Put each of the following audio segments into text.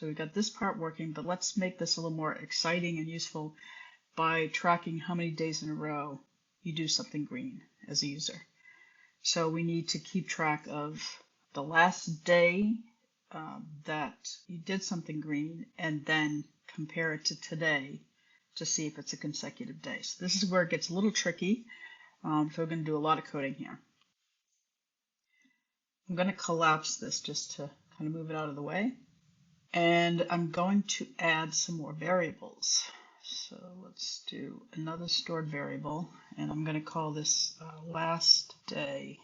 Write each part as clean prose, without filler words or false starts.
So we've got this part working, but let's make this a little more exciting and useful by tracking how many days in a row you do something green as a user. So we need to keep track of the last day that you did something green and then compare it to today to see if it's a consecutive day. So this is where it gets a little tricky. So we're going to do a lot of coding here. I'm going to collapse this just to kind of move it out of the way. And I'm going to add some more variables. So let's do another stored variable, and I'm going to call this last day.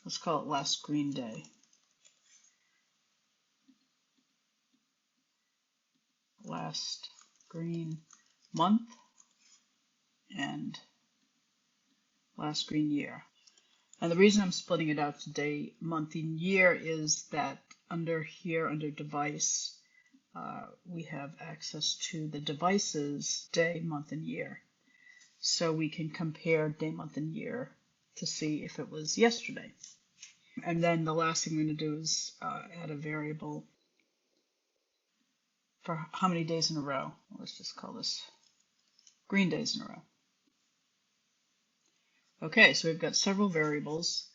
Let's call it last green day. Last green month and last green year. And the reason I'm splitting it out to day, month, and year is that under here, under device, we have access to the device's day, month, and year. So we can compare day, month, and year to see if it was yesterday. And then the last thing we're going to do is add a variable for how many days in a row. Let's just call this green days in a row. Okay, so we've got several variables.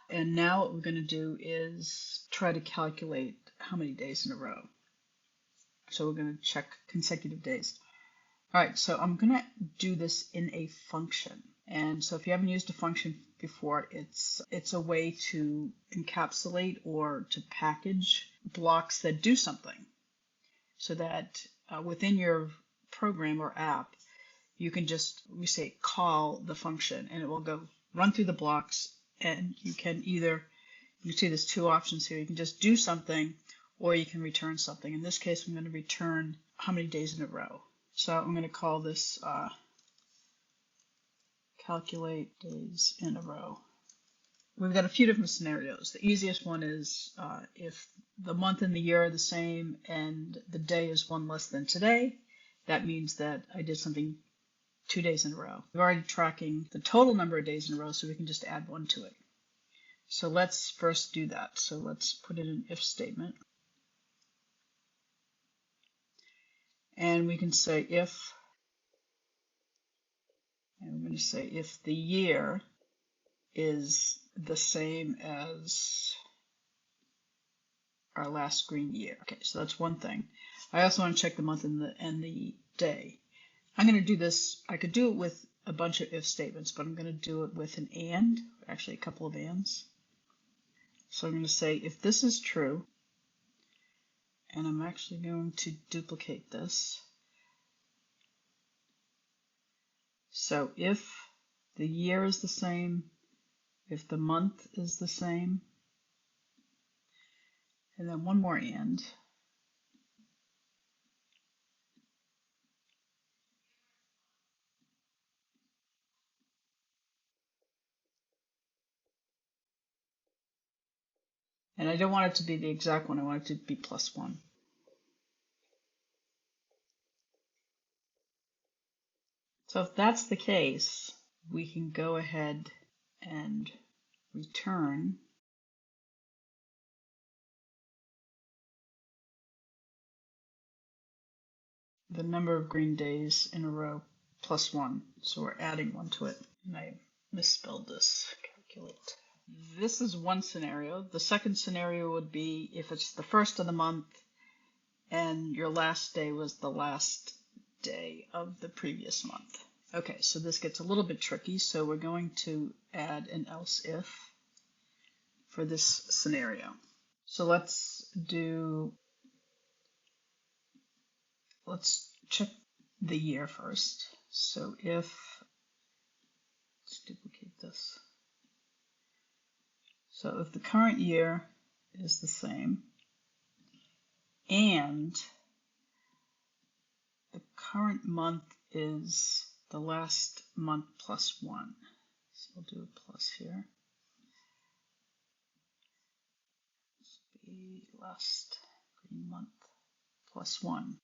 And now what we're going to do is try to calculate how many days in a row. So we're going to check consecutive days. All right, so I'm going to do this in a function. And so if you haven't used a function before, it's a way to encapsulate or to package blocks that do something so that within your program or app, you can just, we say, call the function and it will go run through the blocks, and you can either, you see there's two options here. You can just do something or you can return something. In this case, I'm going to return how many days in a row. So I'm going to call this calculate days in a row. We've got a few different scenarios. The easiest one is if the month and the year are the same and the day is one less than today, that means that I did something 2 days in a row. We're already tracking the total number of days in a row, so we can just add one to it. So let's first do that. So let's put in an if statement. And we can say if, and we're going to say if the year is the same as our last green year. Okay, so that's one thing. I also want to check the month and the day. I'm going to do this, I could do it with a bunch of if statements, but I'm going to do it with an and, actually a couple of ands. So I'm going to say if this is true, and I'm actually going to duplicate this. So if the year is the same, if the month is the same, and then one more and. And I don't want it to be the exact one, I want it to be +1. So if that's the case, we can go ahead and return the number of green days in a row +1. So we're adding one to it. And I misspelled this, calculate. This is one scenario. The second scenario would be if it's the first of the month and your last day was the last day of the previous month. Okay, so this gets a little bit tricky, so we're going to add an else if for this scenario. So let's check the year first. So if, let's duplicate this. So if the current year is the same and the current month is the last month +1. So we'll do a plus here. This will be last green month +1.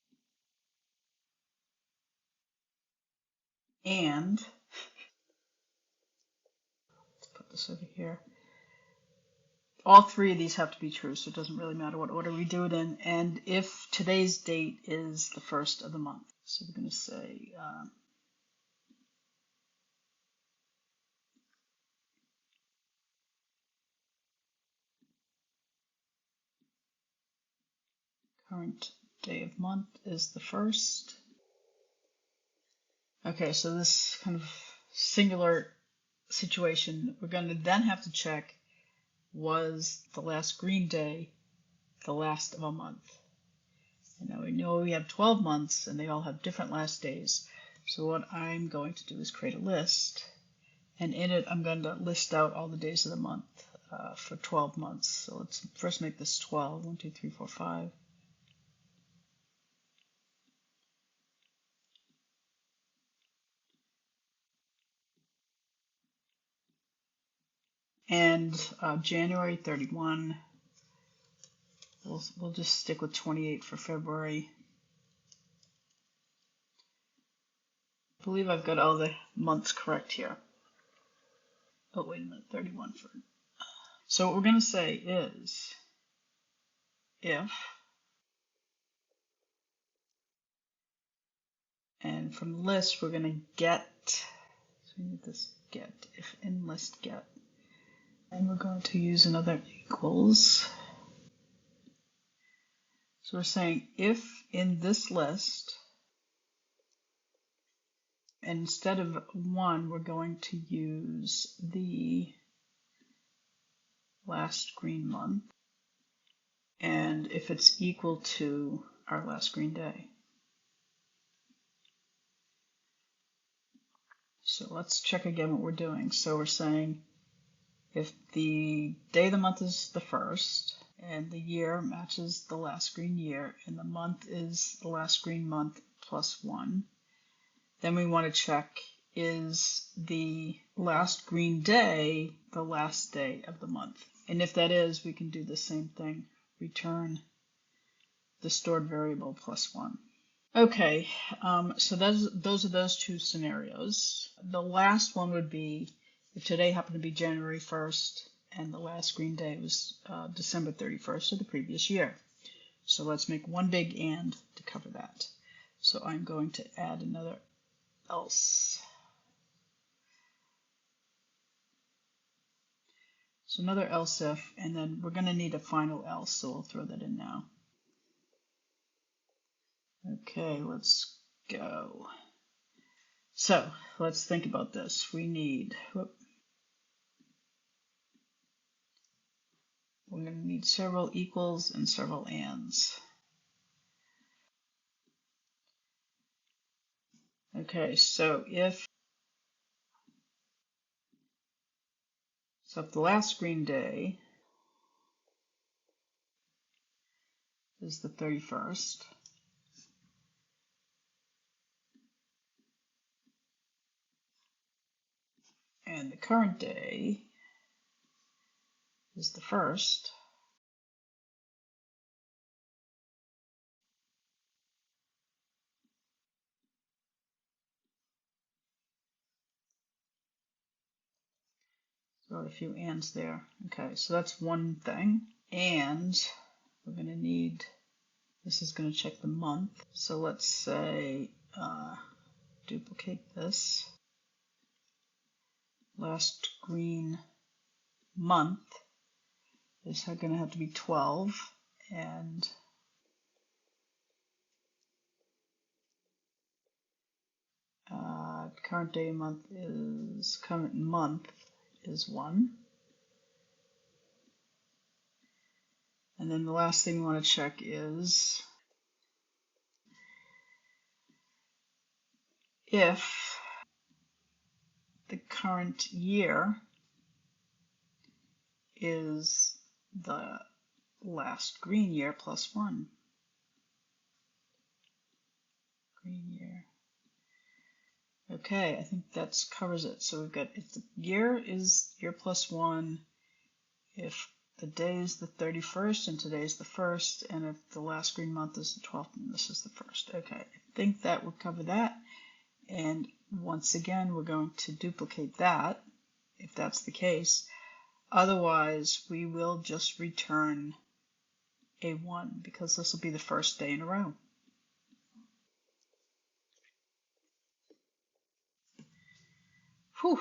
And let's put this over here. all three of these have to be true, so it doesn't really matter what order we do it in. And if today's date is the first of the month, so we're going to say current day of month is the first. Okay, so this kind of singular situation, we're going to then have to check, was the last green day the last of a month? And now we know we have 12 months and they all have different last days. So what I'm going to do is create a list, and in it I'm going to list out all the days of the month for 12 months. So let's first make this 12. 1, 2, 3, 4, 5. And January 31. We'll just stick with 28 for February. I believe I've got all the months correct here. Oh, wait a minute, 31 for. So what we're going to say is if, and from the list we're going to get, so we need this get, if in list get, and we're going to use another equals. So we're saying if in this list, and instead of 1, we're going to use the last green month, and if it's equal to our last green day. So let's check again what we're doing. So we're saying if the day of the month is the first, and the year matches the last green year, and the month is the last green month plus 1, then we want to check, is the last green day the last day of the month? And if that is, we can do the same thing, return the stored variable plus 1. Okay, so those are those two scenarios. The last one would be if today happened to be January 1st and the last green day was December 31st of the previous year. So let's make one big and to cover that. So I'm going to add another else. So another else if, and then we're going to need a final else, so we'll throw that in now. Okay, let's go. So let's think about this. We need, we're going to need several equals and several ands. Okay, so if the last green day is the 31st, and the current day is the 1st, throw a few ands there. Okay, so that's one thing. And we're going to need, this is going to check the month. So let's say, duplicate this. Last green month is going to have to be 12, and current month is 1. And then the last thing we want to check is if the current year is the last green year plus 1. Green year. Okay, I think that covers it. So we've got if the year is year plus 1, if the day is the 31st and today is the 1st, and if the last green month is the 12th and this is the 1st. Okay, I think that would cover that. And once again, we're going to duplicate that, if that's the case. Otherwise, we will just return a 1 because this will be the first day in a row. Whew,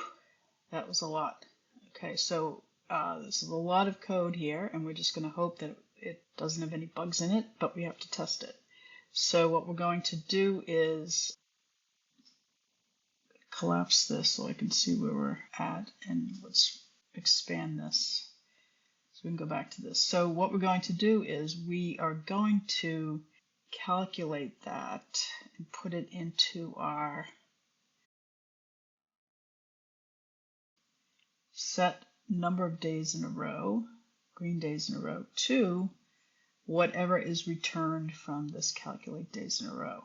that was a lot. Okay, so this is a lot of code here, and we're just going to hope that it doesn't have any bugs in it, but we have to test it. So what we're going to do is collapse this so I can see where we're at, and let's expand this so we can go back to this. So what we're going to do is we are going to calculate that and put it into our set number of days in a row, green days in a row, to whatever is returned from this calculate days in a row.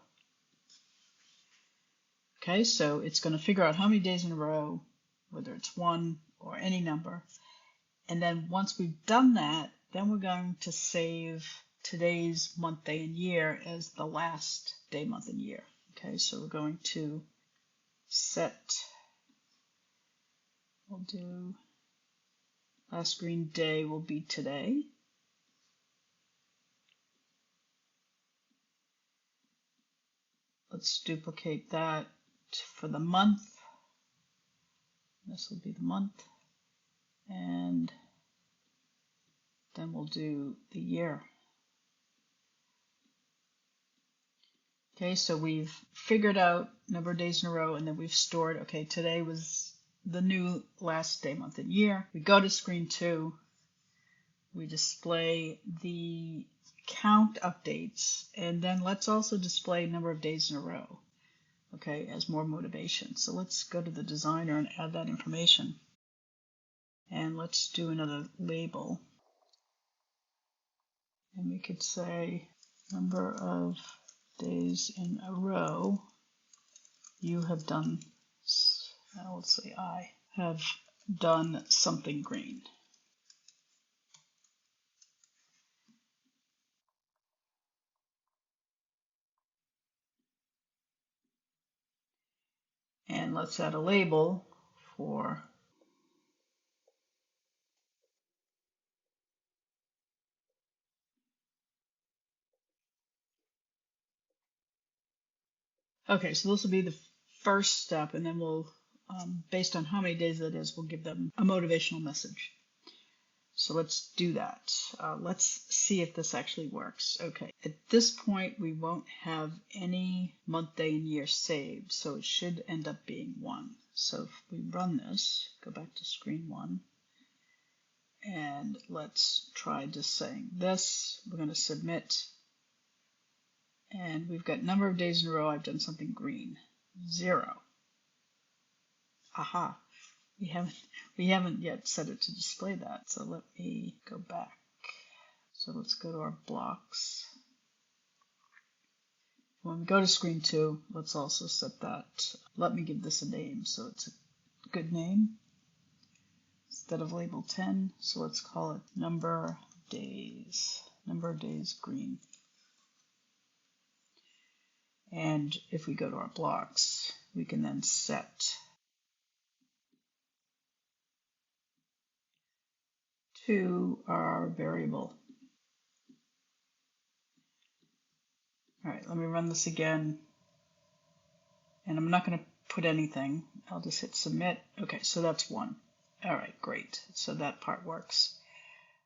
Okay, so it's going to figure out how many days in a row, whether it's 1 or any number. And then once we've done that, then we're going to save today's month, day, and year as the last day, month, and year. Okay, so we're going to set, we'll do last green day will be today. Let's duplicate that for the month. This will be the month. And then we'll do the year. Okay, so we've figured out number of days in a row, and then we've stored, okay, today was the new last day, month, and year. We go to screen 2. We display the count updates, and then let's also display number of days in a row, okay, as more motivation. So let's go to the designer and add that information. And let's do another label. And we could say number of days in a row you have done, let's say I have done something green. And let's add a label for okay, so this will be the first step, and then we'll, based on how many days that is, we'll give them a motivational message. So let's do that. Let's see if this actually works. Okay, at this point we won't have any month, day, and year saved, so it should end up being 1. So if we run this, go back to screen 1, and let's try just saying this. We're going to submit, and we've got number of days in a row I've done something green, 0. Aha. We haven't yet set it to display that, so let me go back. So let's go to our blocks. When we go to screen 2, let's also set that. Let me give this a name so it's a good name instead of label 10. So let's call it number of days green. And if we go to our blocks, we can then set to our variable. All right, let me run this again. And I'm not going to put anything. I'll just hit submit. Okay, so that's 1. All right, great. So that part works.